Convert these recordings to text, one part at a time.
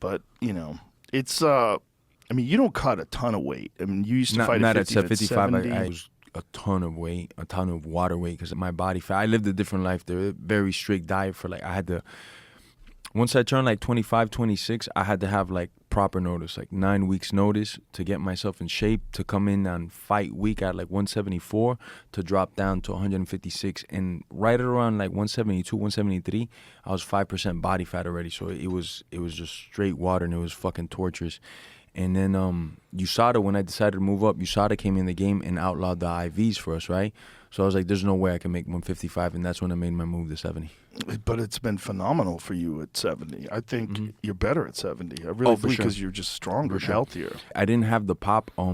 But, you know, it's, I mean, you don't cut a ton of weight. I mean, you used to fight not at 50, at 55. 70. I was a ton of weight, a ton of water weight because my body fat. I lived a different life. There, very strict diet for like, I had to, once I turned like 25, 26, I had to have like proper notice, like 9 weeks notice to get myself in shape, to come in on fight week at like 174, to drop down to 156. And right around like 172, 173, I was 5% body fat already. So it was just straight water, and it was fucking torturous. And then USADA, when I decided to move up, USADA came in the game and outlawed the IVs for us, right? So I was like, there's no way I can make 155, and that's when I made my move to 70. But it's been phenomenal for you at 70. I think you're better at 70. I really believe because you're just stronger, healthier. I didn't have the pop at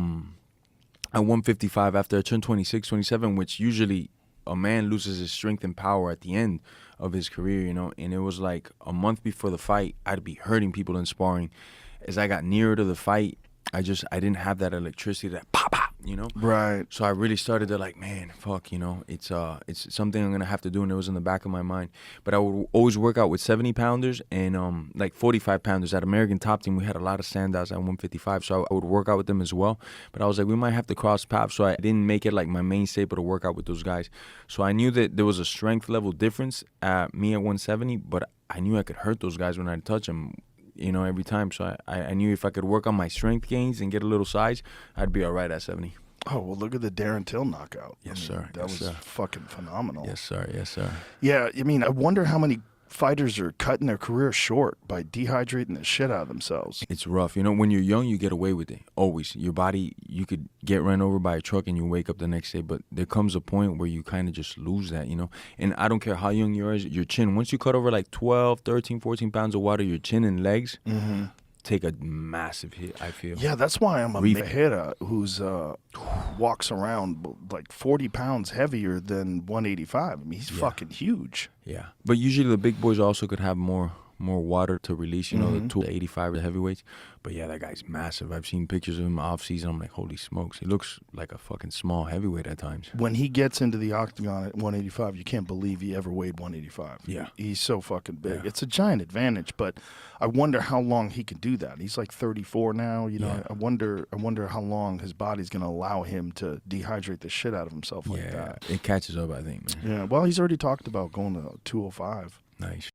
155 after I turned 26, 27, which usually a man loses his strength and power at the end of his career, you know? And it was like a month before the fight, I'd be hurting people in sparring. As I got nearer to the fight, I didn't have that electricity, that pop, pop, you know? Right. So I really started to like, man, fuck, you know, it's something I'm going to have to do, and it was in the back of my mind. But I would always work out with 70-pounders and like 45-pounders. At American Top Team, we had a lot of standouts at 155, so I would work out with them as well. But I was like, we might have to cross paths, so I didn't make it like my main staple to work out with those guys. So I knew that there was a strength level difference at me at 170, but I knew I could hurt those guys when I touch them, you know, every time. So I knew if I could work on my strength gains and get a little size, I'd be all right at 70. Oh, well, look at the Darren Till knockout. Yes, sir. That was fucking phenomenal. Yes, sir. Yes, sir. Yeah, I mean, I wonder how many fighters are cutting their career short by dehydrating the shit out of themselves. It's rough. You know, when you're young, you get away with it. Always. Your body, you could get run over by a truck and you wake up the next day. But there comes a point where you kind of just lose that, you know. And I don't care how young you are, your chin, once you cut over like 12, 13, 14 pounds of water, your chin and legs take a massive hit, I feel. Yeah, that's why I'm a Pereira who's walks around like 40 pounds heavier than 185. I mean, he's fucking huge. Yeah. But usually the big boys also could have more water to release, you know, the 285 heavyweights. But yeah, that guy's massive. I've seen pictures of him off season. I'm like, holy smokes. He looks like a fucking small heavyweight at times. When he gets into the octagon at 185, you can't believe he ever weighed 185. Yeah. He's so fucking big. Yeah. It's a giant advantage, but I wonder how long he can do that. He's like 34 now, you know. Yeah. I wonder how long his body's going to allow him to dehydrate the shit out of himself like that. It catches up, I think, man. Yeah, well, he's already talked about going to 205. Nice.